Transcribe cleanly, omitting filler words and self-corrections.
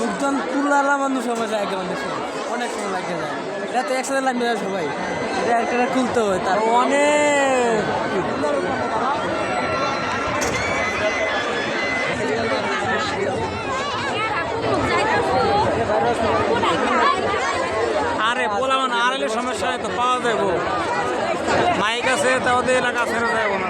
মুখজন পুরালা মানুষ সমস্যা একে মানুষ অনেক সময় লাগে যায়। এটা তো একসাথে লাগবে না সবাই, এটা একটা খুলতে হয় তার অনেক আরে বললাম না, আর এলে সমস্যা তো পাওয়া যাবো, মাইক আছে তাও দিয়ে এলাকা ছেড়ে যাবো না।